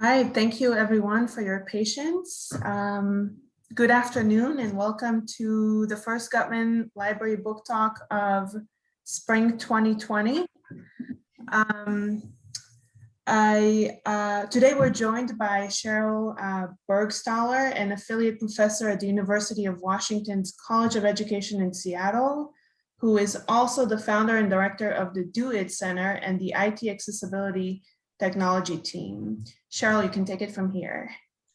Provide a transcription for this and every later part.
Hi, thank you everyone for your patience. Good afternoon and welcome to the first Gutman Library Book Talk of Spring 2020. Today we're joined by Cheryl Bergstaller, an affiliate professor at the University of Washington's College of Education in Seattle, who is also the founder and director of the Do It Center and the IT Accessibility Technology team. Cheryl, you can take it from here.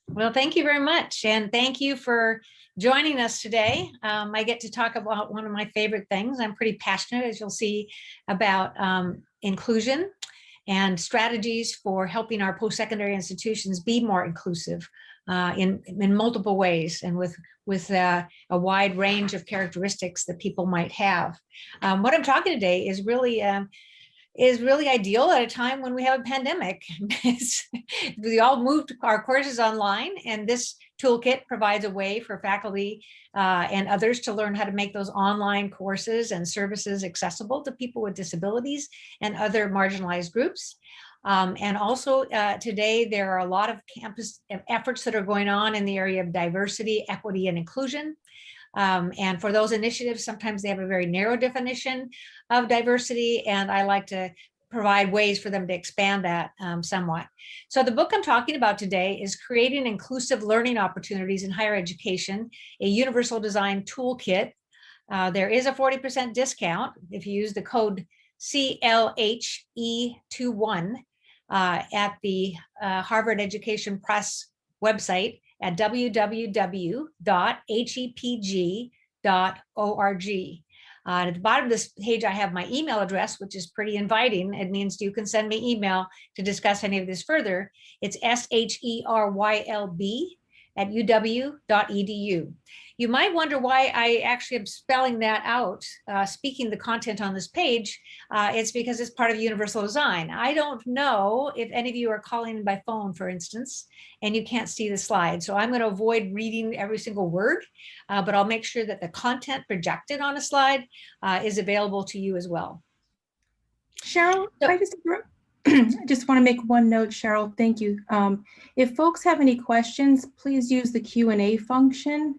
Well, thank you very much. And thank you for joining us today. I get to talk about one of my favorite things. I'm pretty passionate, as you'll see, about inclusion and strategies for helping our post-secondary institutions be more inclusive in multiple ways and with a wide range of characteristics that people might have. What I'm talking today is really ideal at a time when we have a pandemic. We all moved our courses online, and this toolkit provides a way for faculty and others to learn how to make those online courses and services accessible to people with disabilities and other marginalized groups. And also today, there are a lot of campus efforts that are going on in the area of diversity, equity, and inclusion. And for those initiatives, sometimes they have a very narrow definition of diversity, and I like to provide ways for them to expand that somewhat. So the book I'm talking about today is Creating Inclusive Learning Opportunities in Higher Education, a Universal Design Toolkit. There is a 40% discount if you use the code CLHE21 at the Harvard Education Press website at www.hepg.org. At the bottom of this page, I have my email address, which is pretty inviting. It means you can send me email to discuss any of this further. It's sherylb@uw.edu. You might wonder why I actually am spelling that out, speaking the content on this page. It's because it's part of universal design. I don't know if any of you are calling by phone, for instance, and you can't see the slide. So I'm going to avoid reading every single word, but I'll make sure that the content projected on a slide is available to you as well. Cheryl, I just want to make one note, Cheryl. Thank you. If folks have any questions, please use the Q&A function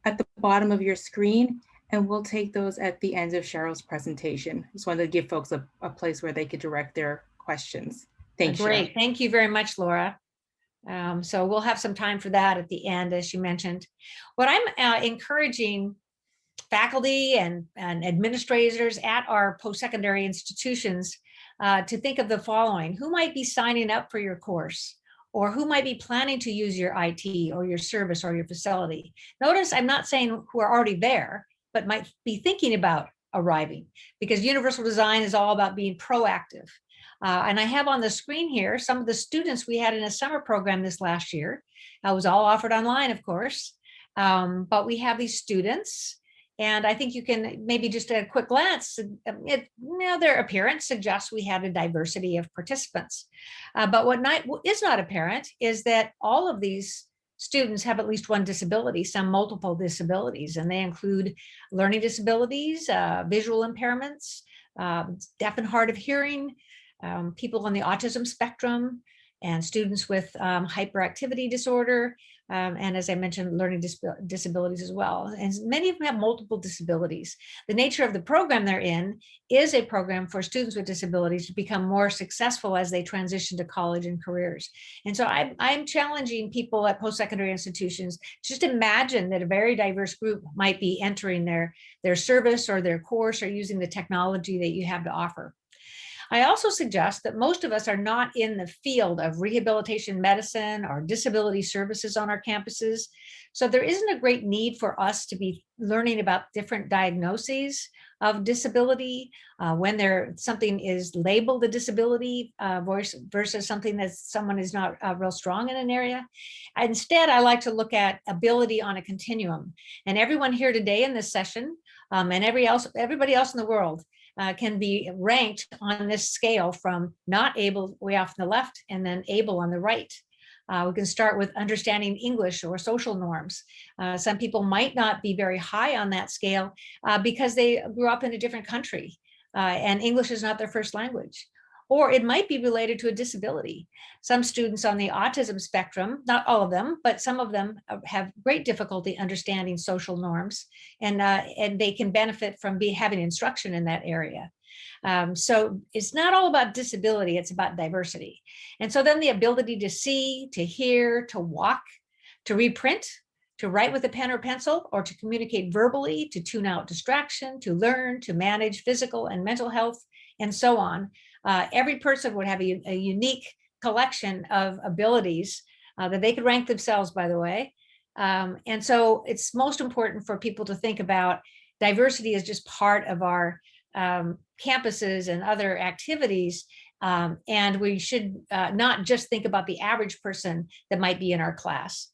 at the bottom of your screen, and we'll take those at the end of Cheryl's presentation. Just wanted to give folks a place where they could direct their questions. Thanks, Great. Cheryl. Thank you very much, Laura. So we'll have some time for that at the end, as you mentioned. What I'm encouraging faculty and administrators at our post-secondary institutions to think of the following: who might be signing up for your course, or who might be planning to use your IT or your service or your facility. Notice I'm not saying who are already there, but might be thinking about arriving, because universal design is all about being proactive. And I have on the screen here some of the students we had in a summer program this last year. It was all offered online, of course, but we have these students. And I think you can maybe just a quick glance, their appearance suggests we have a diversity of participants. But what is not apparent is that all of these students have at least one disability, some multiple disabilities, and they include learning disabilities, visual impairments, deaf and hard of hearing, people on the autism spectrum, and students with hyperactivity disorder, and as I mentioned, learning disabilities as well. And many of them have multiple disabilities. The nature of the program they're in is a program for students with disabilities to become more successful as they transition to college and careers. And so I'm challenging people at post-secondary institutions, just imagine that a very diverse group might be entering their service or their course or using the technology that you have to offer. I also suggest that most of us are not in the field of rehabilitation medicine or disability services on our campuses. So there isn't a great need for us to be learning about different diagnoses of disability when something is labeled a disability versus something that someone is not real strong in an area. Instead, I like to look at ability on a continuum. And everyone here today in this session and everybody else in the world can be ranked on this scale from not able way off on the left and then able on the right. We can start with understanding English or social norms. Some people might not be very high on that scale because they grew up in a different country and English is not their first language. or it might be related to a disability. Some students on the autism spectrum, not all of them, but some of them have great difficulty understanding social norms, and they can benefit from having instruction in that area. So it's not all about disability, it's about diversity. And so then the ability to see, to hear, to walk, to reprint, to write with a pen or pencil, or to communicate verbally, to tune out distraction, to learn, to manage physical and mental health, and so on. Every person would have a unique collection of abilities that they could rank themselves, by the way. And so it's most important for people to think about diversity as just part of our campuses and other activities. And we should not just think about the average person that might be in our class.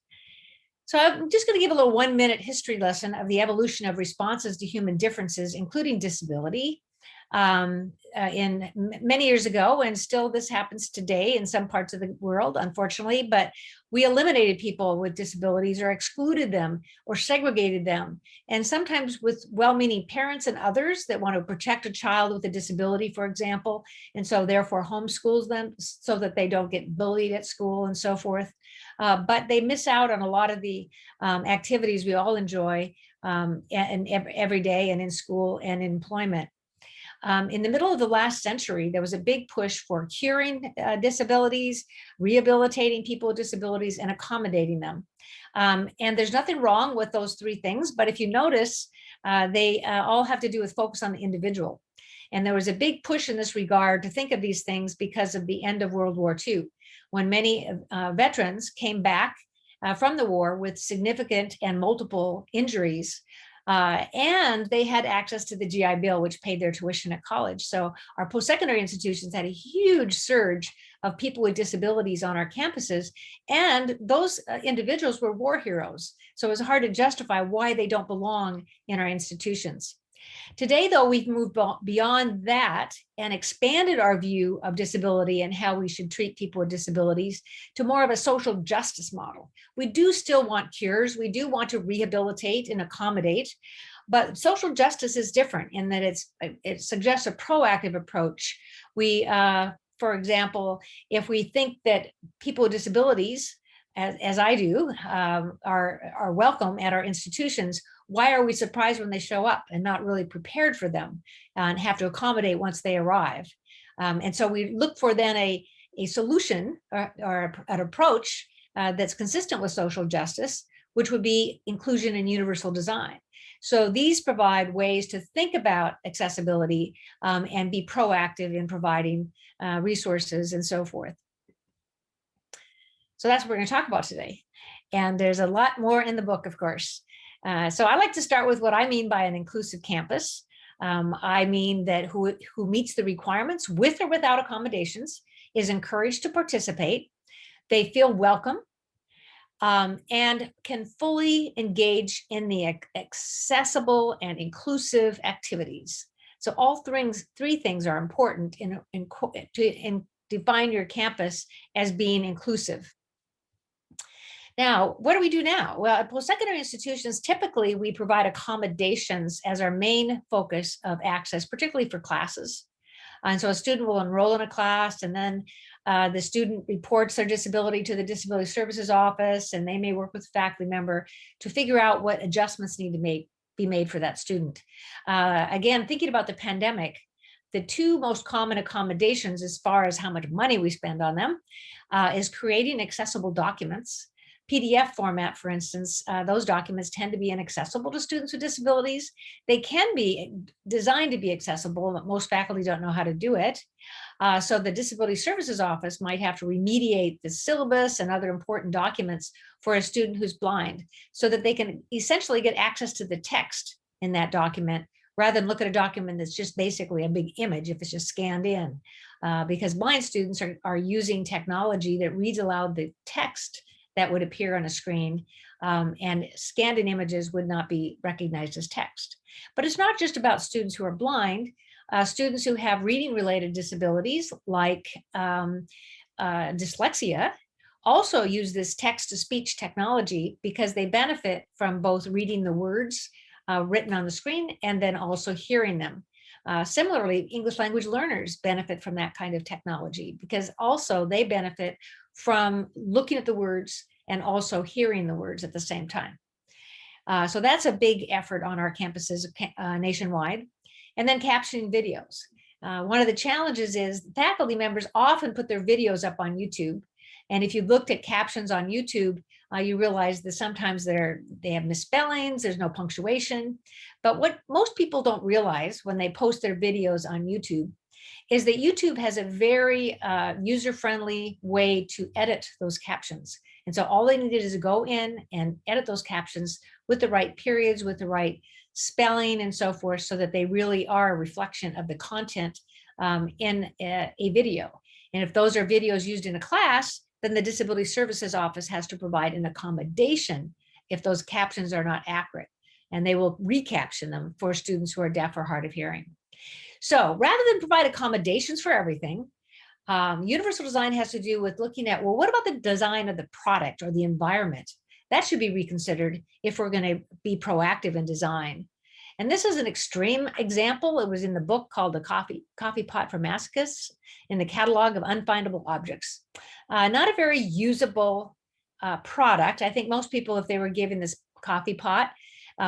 So I'm just going to give a little 1-minute history lesson of the evolution of responses to human differences, including disability. In many years ago, and still this happens today in some parts of the world, unfortunately, but we eliminated people with disabilities or excluded them or segregated them. And sometimes with well-meaning parents and others that want to protect a child with a disability, for example, and so therefore homeschools them so that they don't get bullied at school and so forth. But they miss out on a lot of the activities we all enjoy and every day and in school and in employment. In the middle of the last century, there was a big push for curing disabilities, rehabilitating people with disabilities, and accommodating them. And there's nothing wrong with those three things, but if you notice, they all have to do with focus on the individual. And there was a big push in this regard to think of these things because of the end of World War II, when many veterans came back from the war with significant and multiple injuries. And they had access to the GI Bill, which paid their tuition at college. So our post-secondary institutions had a huge surge of people with disabilities on our campuses. And those individuals were war heroes. So it was hard to justify why they don't belong in our institutions. Today, though, we've moved beyond that and expanded our view of disability and how we should treat people with disabilities to more of a social justice model. We do still want cures. We do want to rehabilitate and accommodate, but social justice is different in that it suggests a proactive approach. We, for example, if we think that people with disabilities, as I do, are welcome at our institutions, why are we surprised when they show up and not really prepared for them and have to accommodate once they arrive? And so we look for then a solution or an approach that's consistent with social justice, which would be inclusion and universal design. So these provide ways to think about accessibility and be proactive in providing resources and so forth. So that's what we're going to talk about today. And there's a lot more in the book, of course. So I like to start with what I mean by an inclusive campus. I mean that who meets the requirements with or without accommodations is encouraged to participate. They feel welcome and can fully engage in the accessible and inclusive activities. So all three things are important to define your campus as being inclusive. Now, what do we do now? Well, at post-secondary institutions, typically we provide accommodations as our main focus of access, particularly for classes. And so a student will enroll in a class, and then the student reports their disability to the Disability Services Office, and they may work with a faculty member to figure out what adjustments need to be made for that student. Again, thinking about the pandemic, the two most common accommodations as far as how much money we spend on them is creating accessible documents. PDF format, for instance, those documents tend to be inaccessible to students with disabilities. They can be designed to be accessible, but most faculty don't know how to do it. So the Disability Services Office might have to remediate the syllabus and other important documents for a student who's blind so that they can essentially get access to the text in that document rather than look at a document that's just basically a big image if it's just scanned in. Because blind students are using technology that reads aloud the text that would appear on a screen, and scanned in images would not be recognized as text. But it's not just about students who are blind. Students who have reading-related disabilities like dyslexia also use this text-to-speech technology because they benefit from both reading the words written on the screen and then also hearing them. Similarly, English language learners benefit from that kind of technology because also they benefit from looking at the words and also hearing the words at the same time. So that's a big effort on our campuses nationwide. And then captioning videos. One of the challenges is faculty members often put their videos up on YouTube. And if you looked at captions on YouTube, you realize that sometimes they have misspellings, there's no punctuation. But what most people don't realize when they post their videos on YouTube is that YouTube has a very user-friendly way to edit those captions. And so all they needed is to go in and edit those captions with the right periods, with the right spelling and so forth, so that they really are a reflection of the content in a video. And if those are videos used in a class, then the Disability Services Office has to provide an accommodation if those captions are not accurate. And they will recaption them for students who are deaf or hard of hearing. So rather than provide accommodations for everything, universal design has to do with looking at, well, what about the design of the product or the environment? That should be reconsidered if we're going to be proactive in design. And this is an extreme example. It was in the book called The Coffee Pot for Masochists in the Catalog of Unfindable Objects. Not a very usable product. I think most people, if they were given this coffee pot,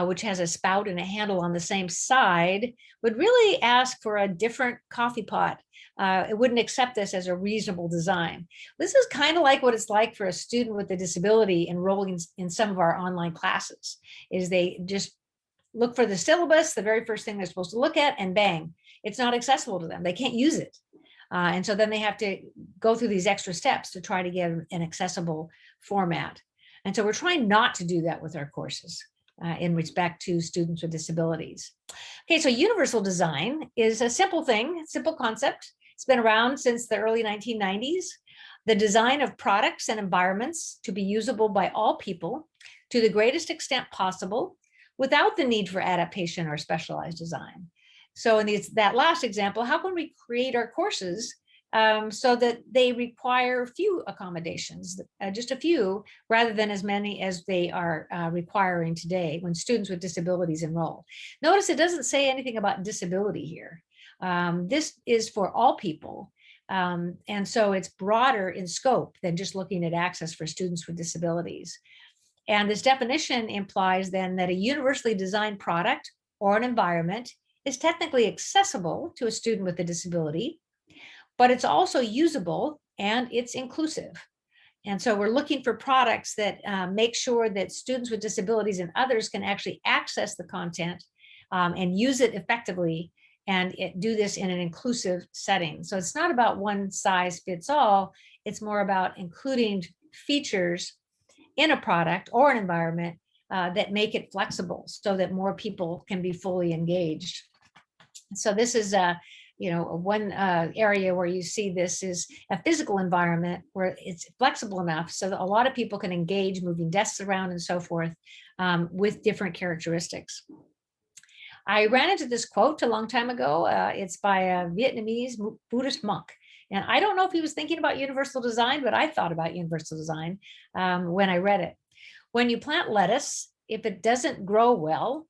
which has a spout and a handle on the same side, would really ask for a different coffee pot. It wouldn't accept this as a reasonable design. This is kind of like what it's like for a student with a disability enrolling in some of our online classes, is they just look for the syllabus, the very first thing they're supposed to look at, and bang, it's not accessible to them. They can't use it. And so then they have to go through these extra steps to try to get an accessible format. And so we're trying not to do that with our courses in respect to students with disabilities. Okay, so universal design is a simple thing, simple concept. It's been around since the early 1990s. The design of products and environments to be usable by all people to the greatest extent possible without the need for adaptation or specialized design. So in that last example, how can we create our courses so that they require few accommodations, just a few, rather than as many as they are requiring today when students with disabilities enroll? Notice it doesn't say anything about disability here. This is for all people. And so it's broader in scope than just looking at access for students with disabilities. And this definition implies then that a universally designed product or an environment is technically accessible to a student with a disability, but it's also usable and it's inclusive. And so we're looking for products that make sure that students with disabilities and others can actually access the content and use it effectively and do this in an inclusive setting. So it's not about one size fits all. It's more about including features in a product or an environment that make it flexible so that more people can be fully engaged. So this is one area where you see this is a physical environment where it's flexible enough so that a lot of people can engage, moving desks around and so forth with different characteristics. I ran into this quote a long time ago. It's by a Vietnamese Buddhist monk. And I don't know if he was thinking about universal design, but I thought about universal design when I read it. When you plant lettuce, if it doesn't grow well,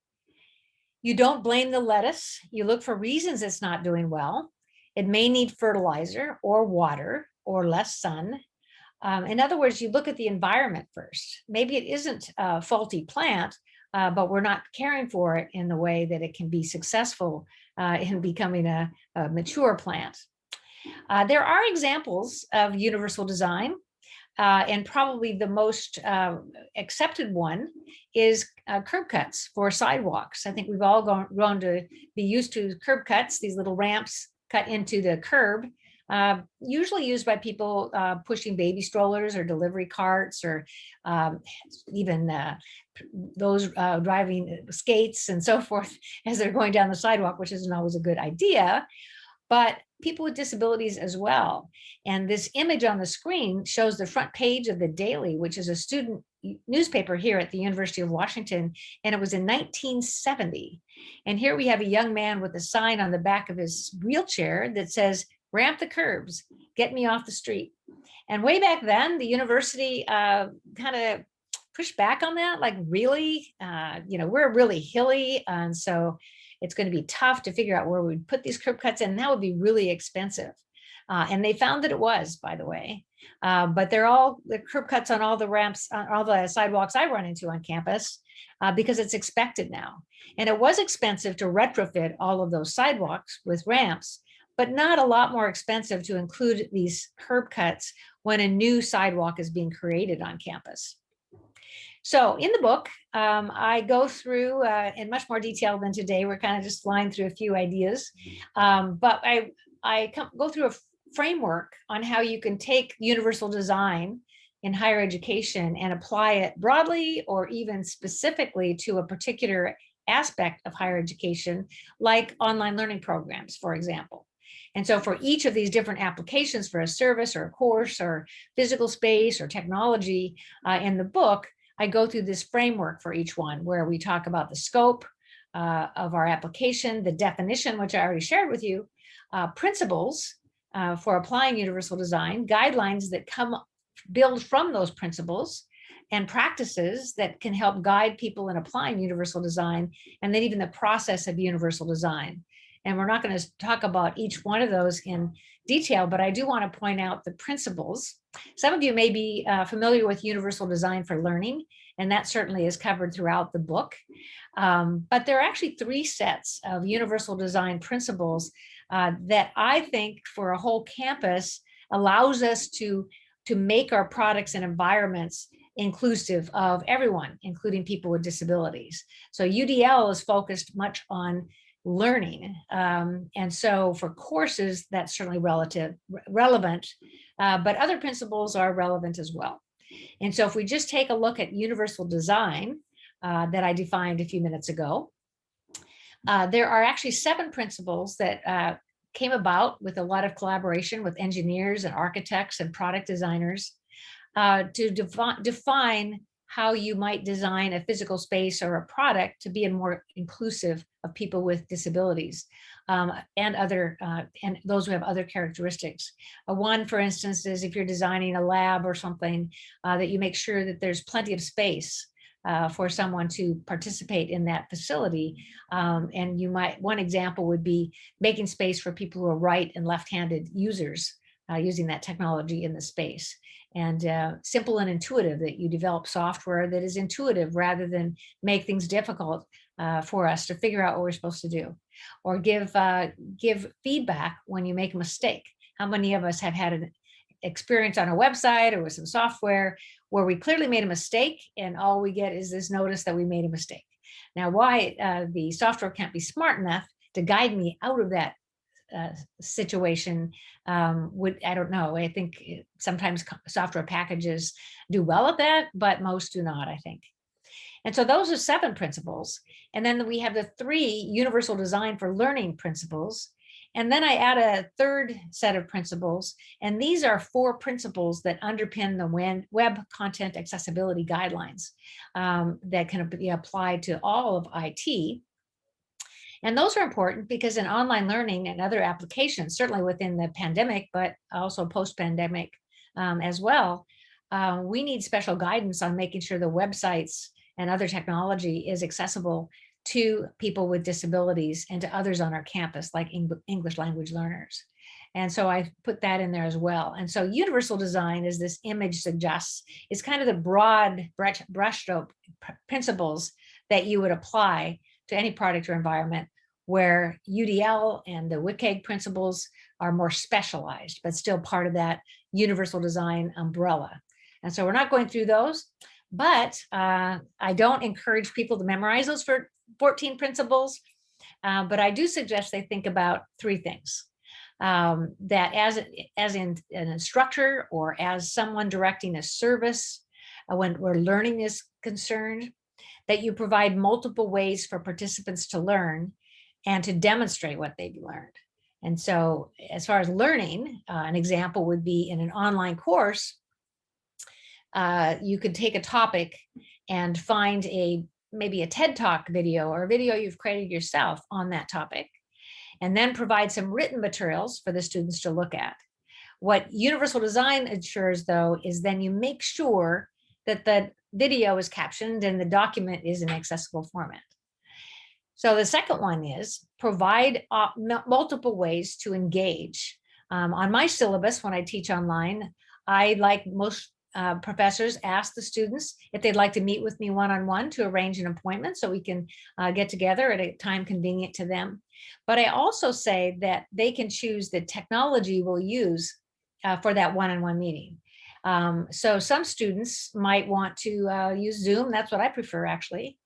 you don't blame the lettuce. You look for reasons it's not doing well. It may need fertilizer or water or less sun. In other words, you look at the environment first. Maybe it isn't a faulty plant, but we're not caring for it in the way that it can be successful in becoming a mature plant. There are examples of universal design, and probably the most accepted one is curb cuts for sidewalks. I think we've all grown to be used to curb cuts, these little ramps cut into the curb, usually used by people pushing baby strollers or delivery carts, or even those driving skates and so forth as they're going down the sidewalk, which isn't always a good idea. But people with disabilities as well. And this image on the screen shows the front page of the Daily, which is a student newspaper here at the University of Washington. And it was in 1970. And here we have a young man with a sign on the back of his wheelchair that says, "Ramp the curbs, get me off the street." And way back then, the university kind of pushed back on that, like, really, we're really hilly. And so It's going to be tough to figure out where we'd put these curb cuts, and that would be really expensive. And they found that it was, by the way. But they're all the curb cuts on all the ramps, on all the sidewalks I run into on campus, because it's expected now. And it was expensive to retrofit all of those sidewalks with ramps, but not a lot more expensive to include these curb cuts when a new sidewalk is being created on campus. So in the book, I go through in much more detail than today. We're kind of just flying through a few ideas, but I go through a framework on how you can take universal design in higher education and apply it broadly or even specifically to a particular aspect of higher education, like online learning programs, for example. And so for each of these different applications for a service or a course or physical space or technology in the book, I go through this framework for each one where we talk about the scope of our application, the definition, which I already shared with you, principles for applying universal design, guidelines that build from those principles, and practices that can help guide people in applying universal design, and then even the process of universal design. And we're not going to talk about each one of those in detail, but I do want to point out the principles. Some of you may be familiar with universal design for learning, and that certainly is covered throughout the book. But there are actually 3 sets of universal design principles that I think for a whole campus allows us to make our products and environments inclusive of everyone, including people with disabilities. So UDL is focused much on learning. And so for courses, that's certainly relevant, but other principles are relevant as well. And so if we just take a look at universal design that I defined a few minutes ago, there are actually 7 principles that came about with a lot of collaboration with engineers and architects and product designers to define how you might design a physical space or a product to be more inclusive of people with disabilities and those who have other characteristics. One, for instance, is if you're designing a lab or something, that you make sure that there's plenty of space for someone to participate in that facility. And one example would be making space for people who are right and left-handed users using that technology in the space. And simple and intuitive, that you develop software that is intuitive rather than make things difficult for us to figure out what we're supposed to do. Or give feedback when you make a mistake. How many of us have had an experience on a website or with some software where we clearly made a mistake and all we get is this notice that we made a mistake? Now, why the software can't be smart enough to guide me out of that situation I don't know. I think sometimes software packages do well at that, but most do not, I think. And so those are 7 principles. And then we have the 3 universal design for learning principles. And then I add a 3rd set of principles. And these are 4 principles that underpin the web content accessibility guidelines that can be applied to all of IT. And those are important because in online learning and other applications, certainly within the pandemic, but also post-pandemic as well, we need special guidance on making sure the websites and other technology is accessible to people with disabilities and to others on our campus, like English language learners. And so I put that in there as well. And so universal design, as this image suggests, is kind of the broad brushstroke principles that you would apply to any product or environment, where UDL and the WCAG principles are more specialized, but still part of that universal design umbrella. And so we're not going through those, but I don't encourage people to memorize those 14 principles, but I do suggest they think about 3 things. That as an instructor or as someone directing a service, when where learning is concerned, that you provide multiple ways for participants to learn and to demonstrate what they've learned. And so as far as learning, an example would be in an online course, you could take a topic and find maybe a TED Talk video or a video you've created yourself on that topic, and then provide some written materials for the students to look at. What universal design ensures, though, is then you make sure that the video is captioned and the document is in accessible format. So the second one is provide multiple ways to engage. On my syllabus, when I teach online, I, like most professors, ask the students if they'd like to meet with me one-on-one to arrange an appointment so we can get together at a time convenient to them. But I also say that they can choose the technology we'll use for that one-on-one meeting. So some students might want to use Zoom. That's what I prefer, actually.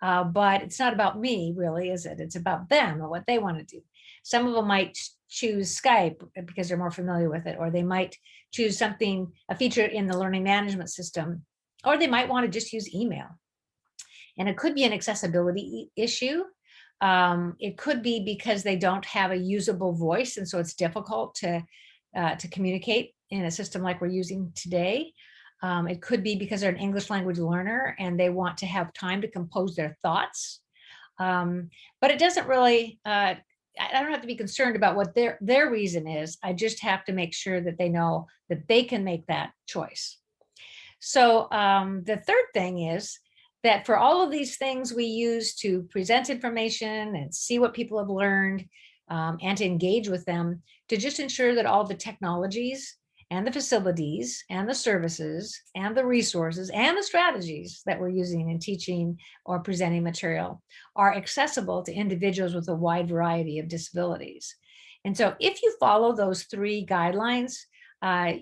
But it's not about me, really, is it? It's about them and what they want to do. Some of them might choose Skype because they're more familiar with it, or they might choose something, a feature in the learning management system, or they might want to just use email. And it could be an accessibility issue. It could be because they don't have a usable voice, and so it's difficult to communicate in a system like we're using today. It could be because they're an English language learner and they want to have time to compose their thoughts. But it doesn't really, I don't have to be concerned about what their reason is. I just have to make sure that they know that they can make that choice. So the third thing is that for all of these things we use to present information and see what people have learned and to engage with them, to just ensure that all the technologies and the facilities and the services and the resources and the strategies that we're using in teaching or presenting material are accessible to individuals with a wide variety of disabilities. And so if you follow those three guidelines,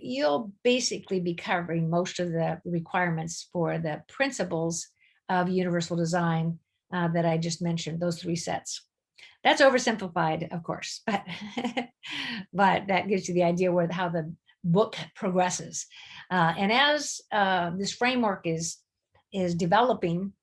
you'll basically be covering most of the requirements for the principles of universal design that I just mentioned, those three sets. That's oversimplified, of course, but that gives you the idea how the book progresses. And as this framework is developing,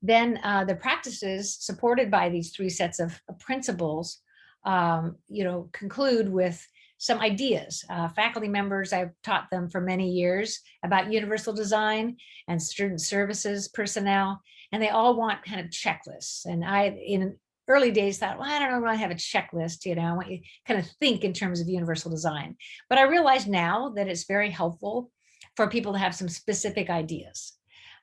then the practices supported by these three sets of principles, conclude with some ideas. Faculty members, I've taught them for many years about universal design, and student services personnel, and they all want kind of checklists. And I, in early days, thought, well, I don't know, I have a checklist, I want you to kind of think in terms of universal design. But I realize now that it's very helpful for people to have some specific ideas.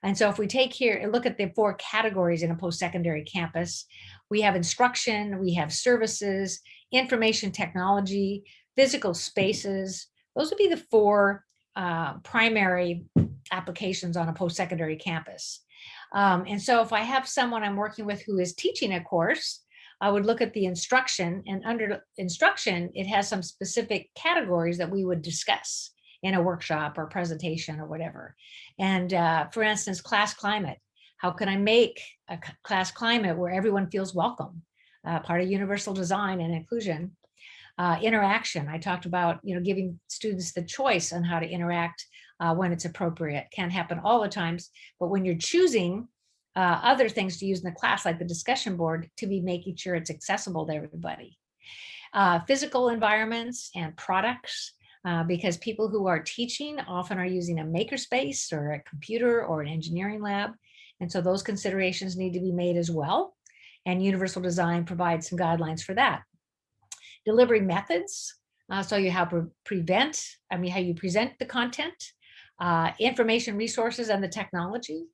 And so if we take here and look at the 4 categories in a post-secondary campus, we have instruction, we have services, information technology, physical spaces. Those would be the 4 primary applications on a post-secondary campus. And so if I have someone I'm working with who is teaching a course, I would look at the instruction, and under instruction, it has some specific categories that we would discuss in a workshop or presentation or whatever. And for instance, class climate. How can I make a class climate where everyone feels welcome? Part of universal design and inclusion. Interaction. I talked about, giving students the choice on how to interact when it's appropriate. Can't happen all the times, but when you're choosing other things to use in the class, like the discussion board, to be making sure it's accessible to everybody. Physical environments and products, because people who are teaching often are using a makerspace or a computer or an engineering lab. And so those considerations need to be made as well. And universal design provides some guidelines for that. Delivery methods, so how you present the content, information resources and the technology.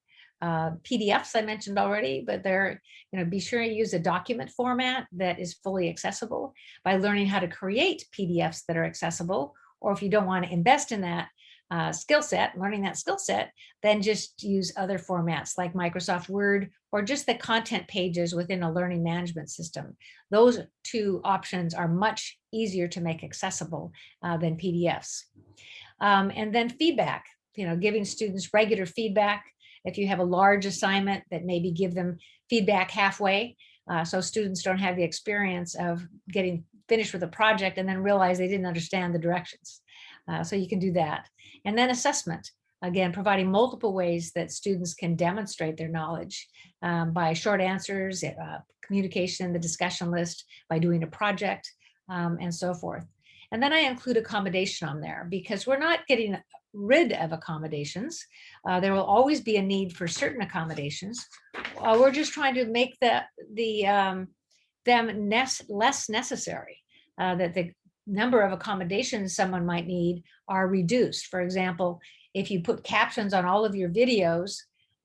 PDFs I mentioned already, but they're, be sure you use a document format that is fully accessible by learning how to create PDFs that are accessible. Or if you don't want to invest in that learning that skill set, then just use other formats like Microsoft Word or just the content pages within a learning management system. Those 2 options are much easier to make accessible than PDFs. And then feedback, giving students regular feedback. If you have a large assignment, that maybe give them feedback halfway, so students don't have the experience of getting finished with a project and then realize they didn't understand the directions. So you can do that. And then assessment, again, providing multiple ways that students can demonstrate their knowledge by short answers, communication, the discussion list, by doing a project, and so forth. And then I include accommodation on there because we're not getting rid of accommodations. There will always be a need for certain accommodations. We're just trying to make them less necessary, that the number of accommodations someone might need are reduced. For example, if you put captions on all of your videos,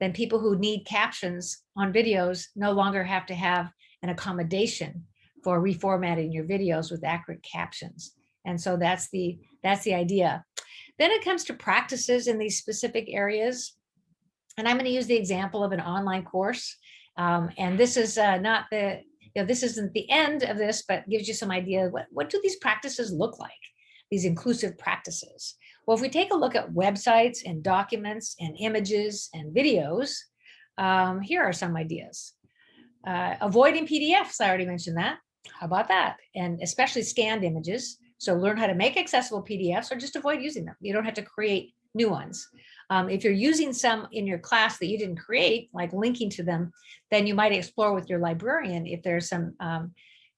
then people who need captions on videos no longer have to have an accommodation for reformatting your videos with accurate captions. And so that's the idea. Then it comes to practices in these specific areas. And I'm going to use the example of an online course. And this is not the, this isn't the end of this, but gives you some idea. What do these practices look like? These inclusive practices. Well, if we take a look at websites and documents and images and videos, here are some ideas. Avoiding PDFs, I already mentioned that. How about that? And especially scanned images. So learn how to make accessible PDFs or just avoid using them. You don't have to create new ones. If you're using some in your class that you didn't create, like linking to them, then you might explore with your librarian if there's some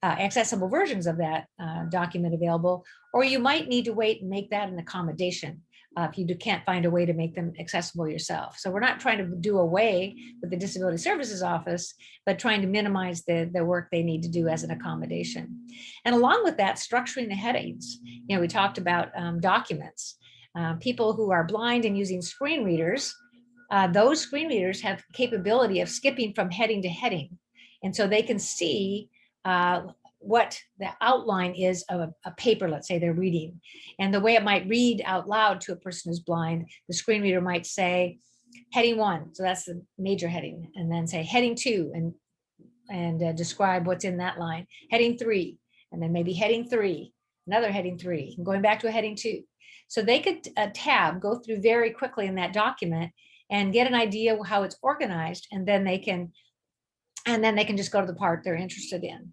accessible versions of that document available, or you might need to wait and make that an accommodation if you can't find a way to make them accessible yourself. So we're not trying to do away with the Disability Services Office, but trying to minimize the work they need to do as an accommodation. And along with that, structuring the headings. We talked about documents. People who are blind and using screen readers, those screen readers have capability of skipping from heading to heading. And so they can see what the outline is of a paper, let's say they're reading. And the way it might read out loud to a person who's blind, the screen reader might say heading 1, so that's the major heading, and then say heading 2 and describe what's in that line, heading 3, and then maybe heading 3, another heading 3, and going back to a heading 2. So they could go through very quickly in that document and get an idea of how it's organized, and then they can just go to the part they're interested in.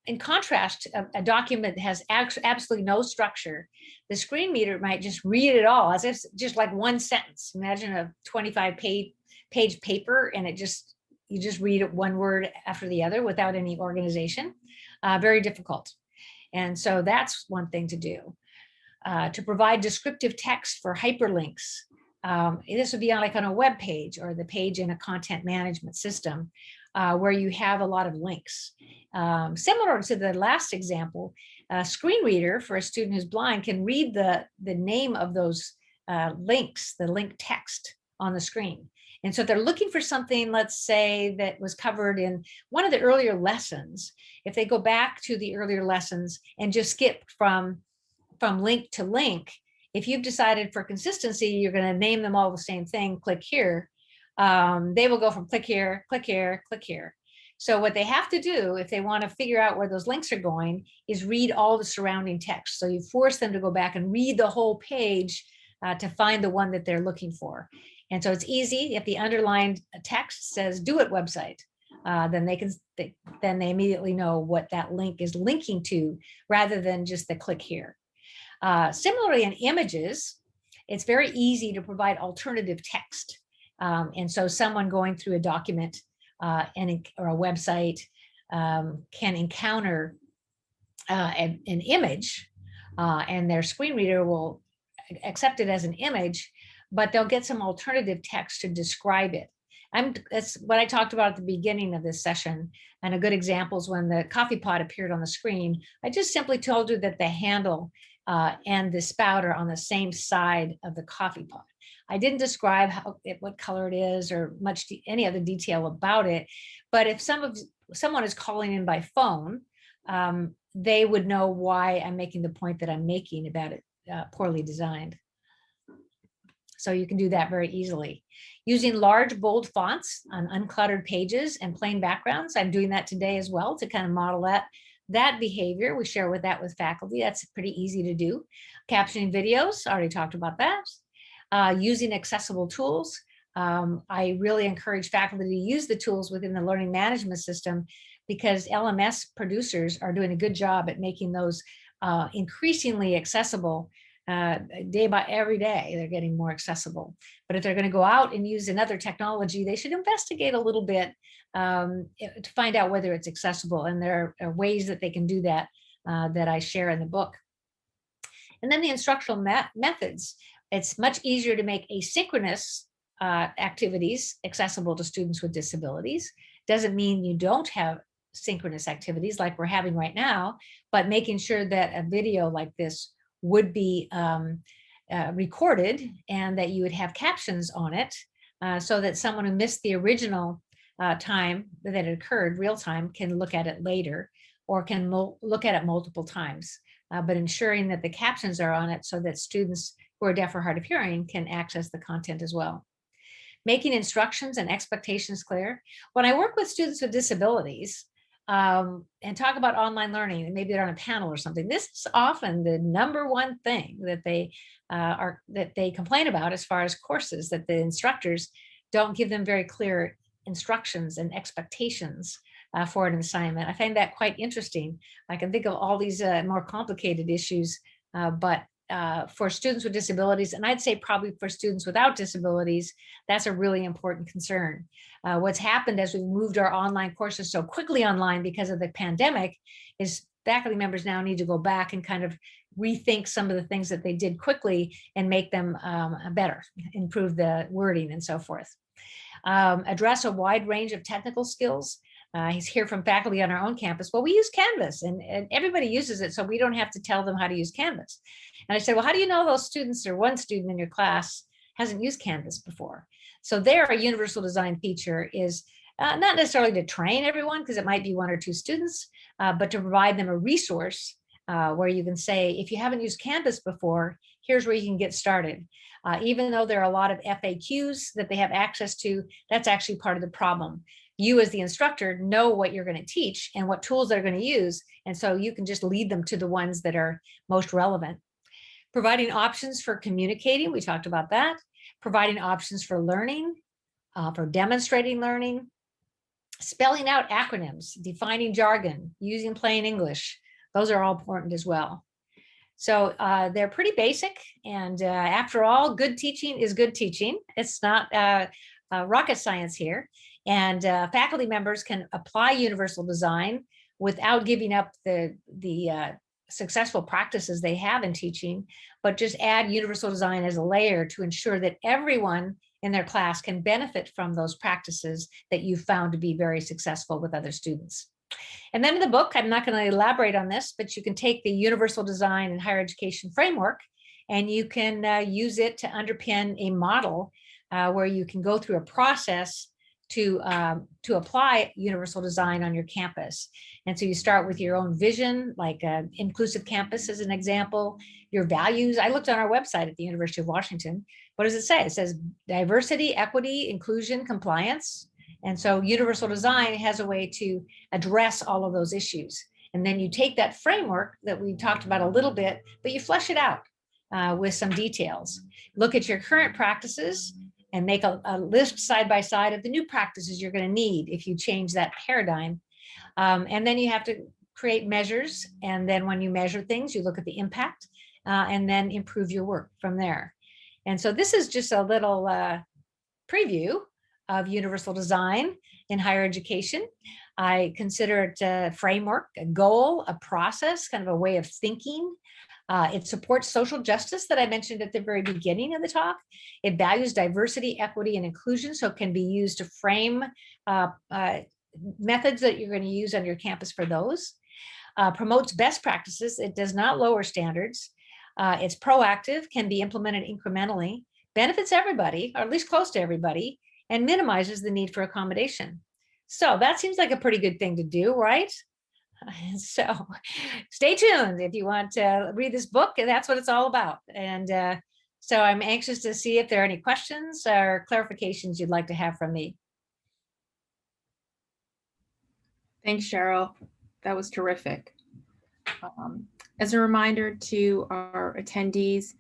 In contrast, a document that has absolutely no structure. The screen reader might just read it all as if just like one sentence. Imagine a 25-page paper, and you just read it one word after the other without any organization. Very difficult. And so that's one thing to do. To provide descriptive text for hyperlinks. This would be like on a web page or the page in a content management system where you have a lot of links. Similar to the last example, a screen reader for a student who's blind can read the name of those links, the link text on the screen. And so if they're looking for something, let's say, that was covered in one of the earlier lessons, if they go back to the earlier lessons and just skip from link to link, if you've decided for consistency, you're going to name them all the same thing, click here, they will go from click here, click here, click here. So what they have to do if they want to figure out where those links are going is read all the surrounding text. So you force them to go back and read the whole page to find the one that they're looking for. And so it's easy. If the underlined text says do it website, then they immediately know what that link is linking to rather than just the click here. Similarly, in images, it's very easy to provide alternative text. And so someone going through a document or a website can encounter an image and their screen reader will accept it as an image, but they'll get some alternative text to describe it. That's what I talked about at the beginning of this session. And a good example is when the coffee pot appeared on the screen. I just simply told you that the handle and the spout are on the same side of the coffee pot. I didn't describe what color it is or any other detail about it. But if someone is calling in by phone, they would know why I'm making the point that I'm making about it poorly designed. So you can do that very easily. Using large, bold fonts on uncluttered pages and plain backgrounds. I'm doing that today as well to kind of model that behavior. We share that with faculty. That's pretty easy to do. Captioning videos, already talked about that. Using accessible tools. I really encourage faculty to use the tools within the learning management system because LMS producers are doing a good job at making those increasingly accessible. Every day, they're getting more accessible. But if they're going to go out and use another technology, they should investigate a little bit to find out whether it's accessible. And there are ways that they can do that that I share in the book. And then the instructional methods. It's much easier to make asynchronous activities accessible to students with disabilities. Doesn't mean you don't have synchronous activities like we're having right now, but making sure that a video like this would be recorded and that you would have captions on it so that someone who missed the original time that it occurred, real time, can look at it later or can look at it multiple times, but ensuring that the captions are on it so that students who are deaf or hard of hearing can access the content as well. Making instructions and expectations clear. When I work with students with disabilities and talk about online learning, and maybe they're on a panel or something, this is often the number one thing that they complain about as far as courses, that the instructors don't give them very clear instructions and expectations for an assignment. I find that quite interesting. I can think of all these more complicated issues, but for students with disabilities, and I'd say probably for students without disabilities, that's a really important concern. What's happened as we've moved our online courses so quickly online because of the pandemic is faculty members now need to go back and kind of rethink some of the things that they did quickly and make them better, improve the wording and so forth. Address a wide range of technical skills. He's here from faculty on our own campus. Well, we use Canvas and everybody uses it, so we don't have to tell them how to use Canvas. And I said, well, how do you know those students or one student in your class hasn't used Canvas before? So there, a universal design feature is not necessarily to train everyone, because it might be one or two students, but to provide them a resource where you can say, if you haven't used Canvas before, here's where you can get started. Even though there are a lot of FAQs that they have access to, that's actually part of the problem. You as the instructor know what you're going to teach and what tools they're going to use. And so you can just lead them to the ones that are most relevant. Providing options for communicating, we talked about that. Providing options for learning, for demonstrating learning. Spelling out acronyms, defining jargon, using plain English. Those are all important as well. So they're pretty basic. And after all, good teaching is good teaching. It's not rocket science here. And faculty members can apply universal design without giving up the successful practices they have in teaching, but just add universal design as a layer to ensure that everyone in their class can benefit from those practices that you've found to be very successful with other students. And then in the book, I'm not going to elaborate on this, but you can take the universal design and higher education framework, and you can use it to underpin a model where you can go through a process to apply universal design on your campus. And so you start with your own vision, like inclusive campus as an example, your values. I looked on our website at the University of Washington. What does it say? It says diversity, equity, inclusion, compliance. And so universal design has a way to address all of those issues. And then you take that framework that we talked about a little bit, but you flesh it out with some details. Look at your current practices and make a list side by side of the new practices you're going to need if you change that paradigm. And then you have to create measures. And then when you measure things, you look at the impact and then improve your work from there. And so this is just a little preview of universal design in higher education. I consider it a framework, a goal, a process, kind of a way of thinking. It supports social justice that I mentioned at the very beginning of the talk. It values diversity, equity, and inclusion, so it can be used to frame methods that you're going to use on your campus for those. Promotes best practices. It does not lower standards. It's proactive, can be implemented incrementally, benefits everybody, or at least close to everybody, and minimizes the need for accommodation. So that seems like a pretty good thing to do, right? So stay tuned if you want to read this book, and that's what it's all about. And so I'm anxious to see if there are any questions or clarifications you'd like to have from me. Thanks, Cheryl. That was terrific. As a reminder to our attendees,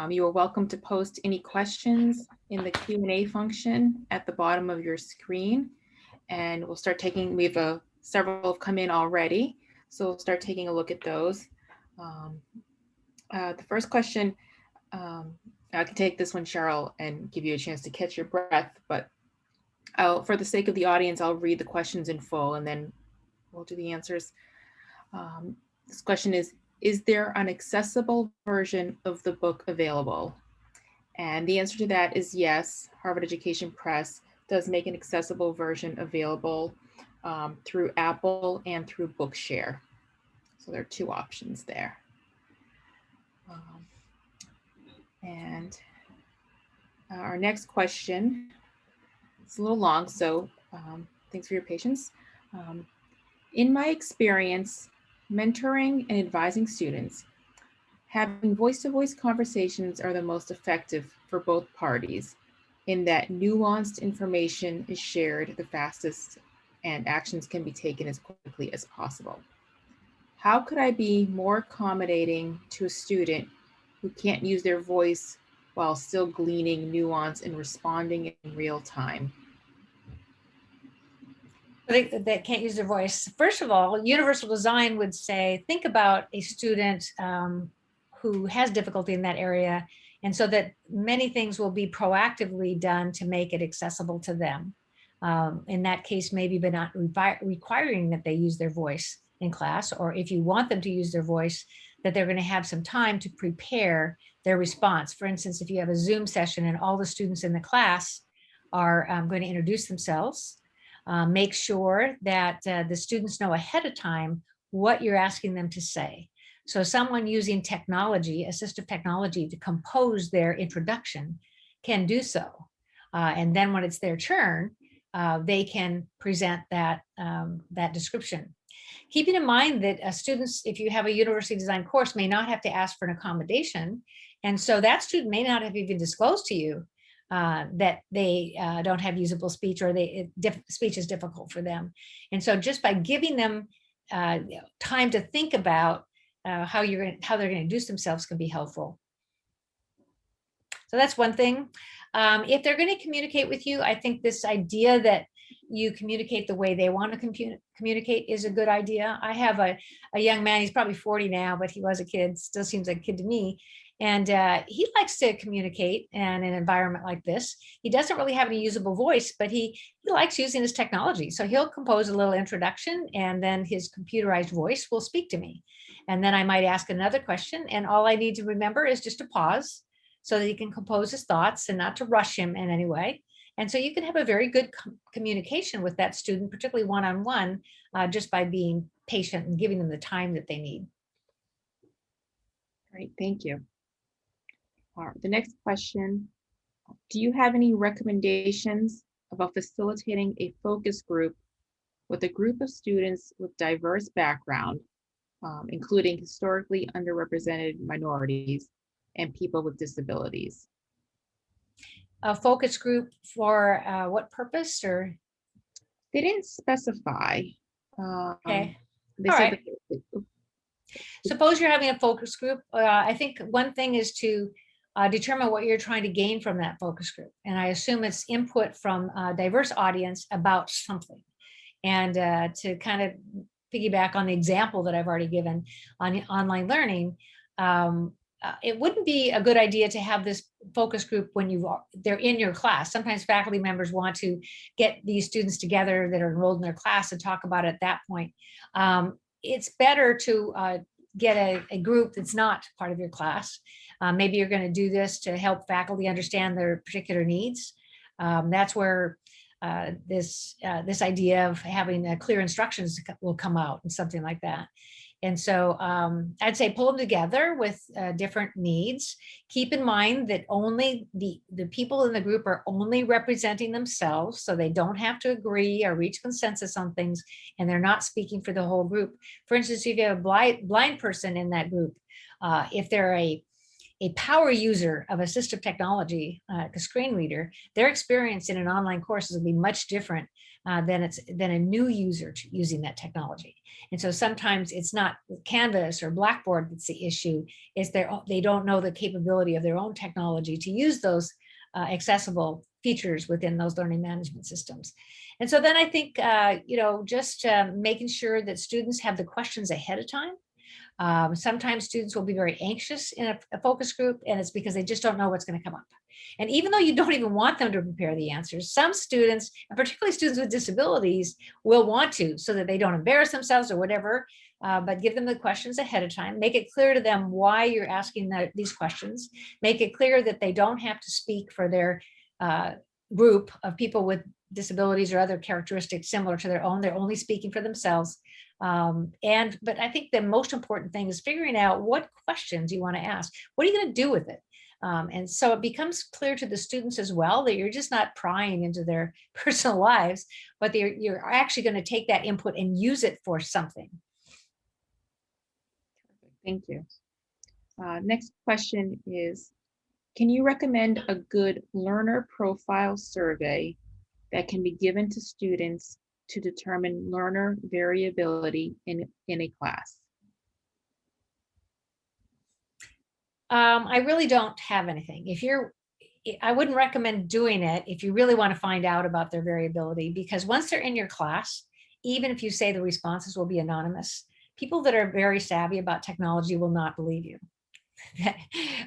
you are welcome to post any questions in the Q&A function at the bottom of your screen. And we'll start taking, we have several have come in already, so we'll start taking a look at those. The first question, I can take this one, Cheryl, and give you a chance to catch your breath, but for the sake of the audience, I'll read the questions in full and then we'll do the answers. This question is there an accessible version of the book available? And the answer to that is yes. Harvard Education Press does make an accessible version available through Apple and through Bookshare. So there are two options there. And our next question It's a little long, so thanks for your patience. In my experience, mentoring and advising students, having voice-to-voice conversations are the most effective for both parties in that nuanced information is shared the fastest and actions can be taken as quickly as possible. How could I be more accommodating to a student who can't use their voice while still gleaning nuance and responding in real time? That can't use their voice. First of all, universal design would say, think about a student who has difficulty in that area, and so that many things will be proactively done to make it accessible to them. In that case, maybe but not requiring that they use their voice in class, or if you want them to use their voice, that they're going to have some time to prepare their response. For instance, if you have a Zoom session and all the students in the class are going to introduce themselves, make sure that the students know ahead of time what you're asking them to say. So someone using technology, assistive technology, to compose their introduction can do so. And then when it's their turn, they can present that, that description. Keeping in mind that students, if you have a university design course, may not have to ask for an accommodation. And so that student may not have even disclosed to you that they don't have usable speech, or speech is difficult for them. And so just by giving them time to think about how they're going to introduce themselves can be helpful. So that's one thing. If they're going to communicate with you, I think this idea that you communicate the way they want to communicate is a good idea. I have a young man, he's probably 40 now, but he was a kid, still seems like a kid to me. And he likes to communicate in an environment like this. He doesn't really have any usable voice, but he likes using his technology. So he'll compose a little introduction, and then his computerized voice will speak to me. And then I might ask another question, and all I need to remember is just to pause so that he can compose his thoughts and not to rush him in any way. And so you can have a very good communication with that student, particularly one-on-one, just by being patient and giving them the time that they need. Great, thank you. All right, the next question, do you have any recommendations about facilitating a focus group with a group of students with diverse background, including historically underrepresented minorities and people with disabilities? A focus group for what purpose, or? They didn't specify. Okay. They All said right. that Suppose you're having a focus group. I think one thing is to determine what you're trying to gain from that focus group. And I assume it's input from a diverse audience about something. And to kind of piggyback on the example that I've already given on online learning, it wouldn't be a good idea to have this focus group when they're in your class. Sometimes faculty members want to get these students together that are enrolled in their class and talk about it at that point. It's better to get a group that's not part of your class. Maybe you're going to do this to help faculty understand their particular needs. That's where this idea of having clear instructions will come out, and something like that. And so I'd say pull them together with different needs. Keep in mind that only the people in the group are only representing themselves, so they don't have to agree or reach consensus on things, and they're not speaking for the whole group. For instance, if you have a blind person in that group, if they're a power user of assistive technology, like a screen reader, their experience in an online course will be much different than a new user using that technology. And so sometimes it's not Canvas or Blackboard that's the issue, is they don't know the capability of their own technology to use those accessible features within those learning management systems. And so then I think, just making sure that students have the questions ahead of time. Sometimes students will be very anxious in a focus group, and it's because they just don't know what's going to come up. And even though you don't even want them to prepare the answers, some students, and particularly students with disabilities, will want to, so that they don't embarrass themselves or whatever, but give them the questions ahead of time. Make it clear to them why you're asking these questions. Make it clear that they don't have to speak for their group of people with disabilities or other characteristics similar to their own. They're only speaking for themselves. But I think the most important thing is figuring out what questions you want to ask. What are you going to do with it? And so it becomes clear to the students as well that you're just not prying into their personal lives, but you're actually going to take that input and use it for something. Thank you. Next question is, can you recommend a good learner profile survey that can be given to students to determine learner variability in a class? I really don't have anything. I wouldn't recommend doing it if you really want to find out about their variability, because once they're in your class, even if you say the responses will be anonymous, people that are very savvy about technology will not believe you.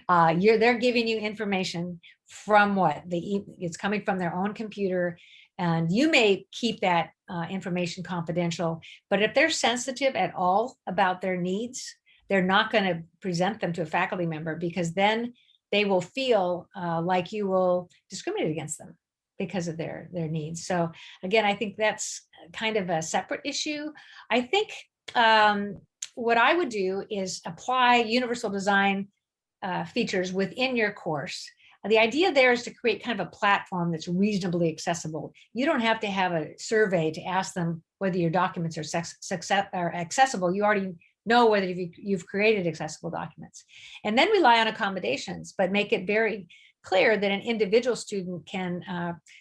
They're giving you information from it's coming from their own computer, and you may keep that information confidential, but if they're sensitive at all about their needs, they're not going to present them to a faculty member, because then they will feel like you will discriminate against them because of their needs. So again, I think that's kind of a separate issue. I think what I would do is apply universal design features within your course. The idea there is to create kind of a platform that's reasonably accessible. You don't have to have a survey to ask them whether your documents are accessible. You already know whether you've created accessible documents. And then rely on accommodations, but make it very clear that an individual student can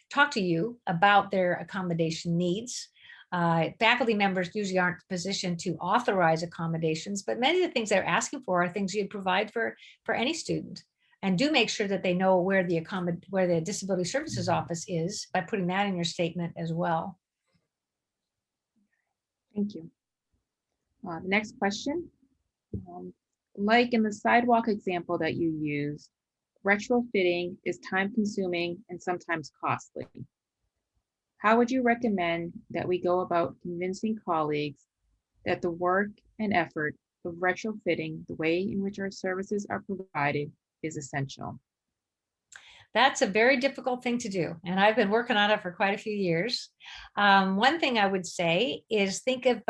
talk to you about their accommodation needs. Faculty members usually aren't positioned to authorize accommodations, but many of the things they're asking for are things you'd provide for any student. And do make sure that they know where the Disability Services Office is by putting that in your statement as well. Thank you. The next question, like in the sidewalk example that you used, retrofitting is time consuming and sometimes costly. How would you recommend that we go about convincing colleagues that the work and effort of retrofitting the way in which our services are provided is essential? That's a very difficult thing to do, and I've been working on it for quite a few years. One thing I would say is think of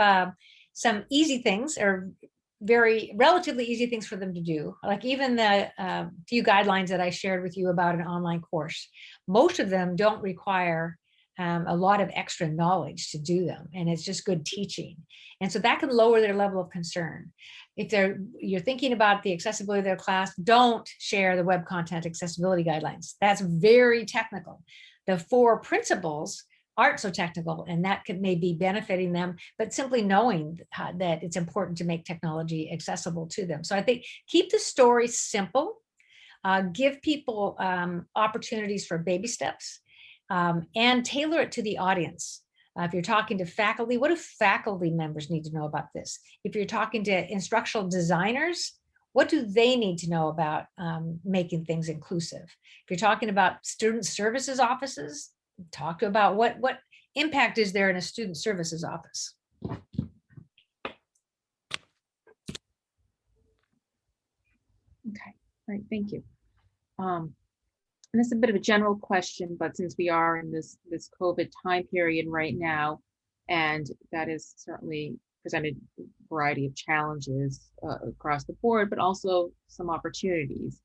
some easy things, or very relatively easy things for them to do, like even the few guidelines that I shared with you about an online course. Most of them don't require a lot of extra knowledge to do them, and it's just good teaching. And so that can lower their level of concern. If you're thinking about the accessibility of their class, don't share the web content accessibility guidelines. That's very technical. The 4 principles aren't so technical, and that could maybe benefiting them, but simply knowing that it's important to make technology accessible to them. So I think keep the story simple, give people opportunities for baby steps, and tailor it to the audience. If you're talking to faculty, what do faculty members need to know about this? If you're talking to instructional designers, what do they need to know about making things inclusive? If you're talking about student services offices, talk about what impact is there in a student services office. Okay, all right, thank you. And this is a bit of a general question, but since we are in this COVID time period right now, and that is certainly presented a variety of challenges across the board, but also some opportunities.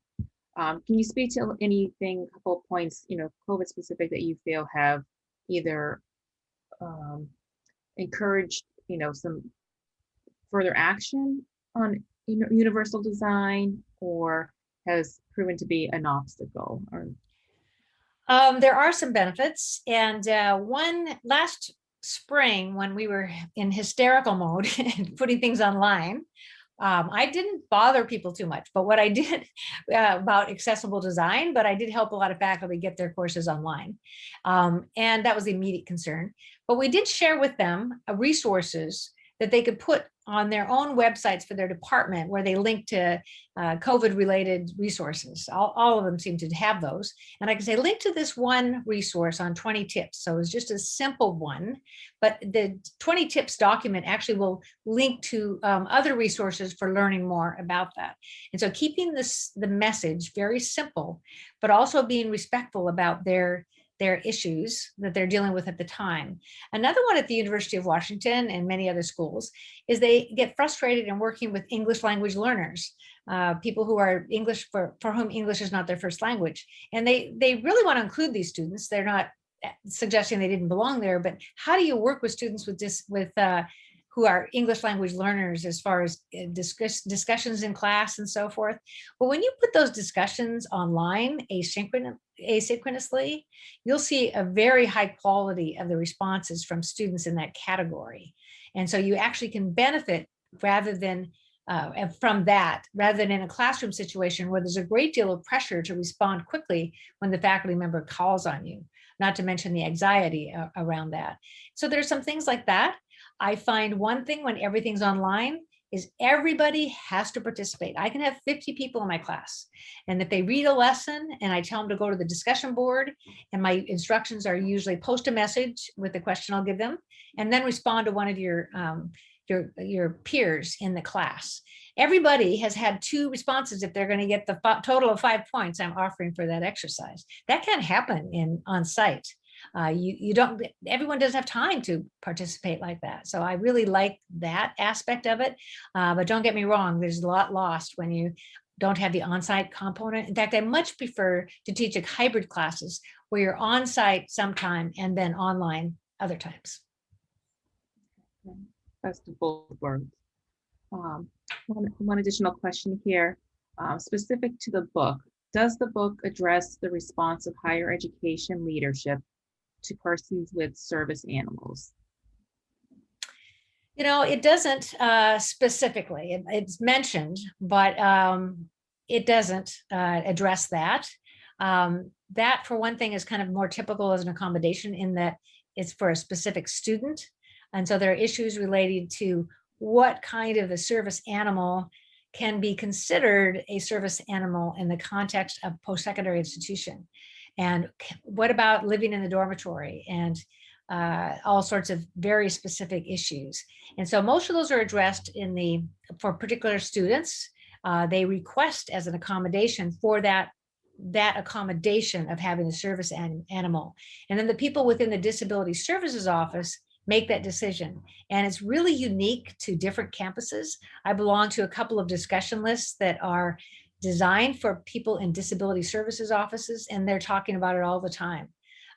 Can you speak to anything, a couple of points, COVID specific, that you feel have either encouraged, some further action on universal design, or has proven to be an obstacle? Or there are some benefits, and one last spring when we were in hysterical mode putting things online, I didn't bother people too much, but what I did about accessible design, but I did help a lot of faculty get their courses online. And that was the immediate concern. But we did share with them resources that they could put on their own websites for their department, where they link to COVID-related resources. All of them seem to have those. And I can say, link to this one resource on 20 tips. So it's just a simple one, but the 20 tips document actually will link to other resources for learning more about that. And so keeping the message very simple, but also being respectful about their their issues that they're dealing with at the time. Another one at the University of Washington and many other schools is they get frustrated in working with English language learners, people who are English, for whom English is not their first language. And they really want to include these students. They're not suggesting they didn't belong there, but how do you work with students who are English language learners as far as discussions in class and so forth? But when you put those discussions online asynchronously, you'll see a very high quality of the responses from students in that category. And so you actually can benefit rather than from that, rather than in a classroom situation where there's a great deal of pressure to respond quickly when the faculty member calls on you, not to mention the anxiety around that. So there's some things like that. I find one thing when everything's online is everybody has to participate. I can have 50 people in my class, and if they read a lesson and I tell them to go to the discussion board, and my instructions are usually post a message with the question I'll give them, and then respond to one of your peers in the class. Everybody has had 2 responses if they're going to get the total of 5 points I'm offering for that exercise. That can't happen on site. Everyone doesn't have time to participate like that. So I really like that aspect of it. But don't get me wrong, there's a lot lost when you don't have the on-site component. In fact, I much prefer to teach hybrid classes where you're on-site sometime and then online other times. Best of both worlds. One additional question here, specific to the book. Does the book address the response of higher education leadership to persons with service animals? It doesn't specifically. It's mentioned, but it doesn't address that. That, for one thing, is kind of more typical as an accommodation in that it's for a specific student. And so there are issues related to what kind of a service animal can be considered a service animal in the context of post-secondary institution. And what about living in the dormitory, and all sorts of very specific issues. And so most of those are addressed for particular students. They request as an accommodation for that accommodation of having a service animal. And then the people within the Disability Services Office make that decision. And it's really unique to different campuses. I belong to a couple of discussion lists that are designed for people in disability services offices, and they're talking about it all the time.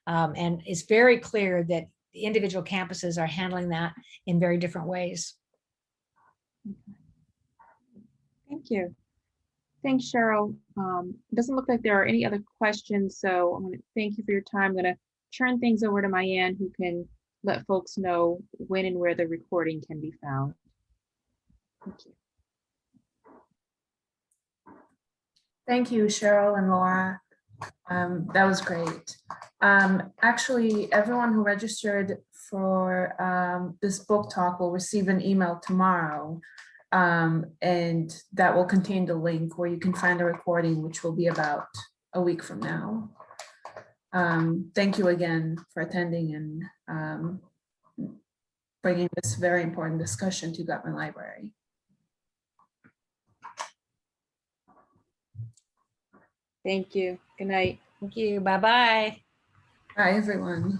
And it's very clear that the individual campuses are handling that in very different ways. Thank you. Thanks, Cheryl. It doesn't look like there are any other questions, so I'm going to thank you for your time. I'm going to turn things over to Mayanne, who can let folks know when and where the recording can be found. Thank you. Thank you, Cheryl and Laura. That was great. Actually, everyone who registered for this book talk will receive an email tomorrow, and that will contain the link where you can find the recording, which will be about a week from now. Thank you again for attending and bringing this very important discussion to Gutman Library. Thank you. Good night. Thank you. Bye-bye. Bye, everyone.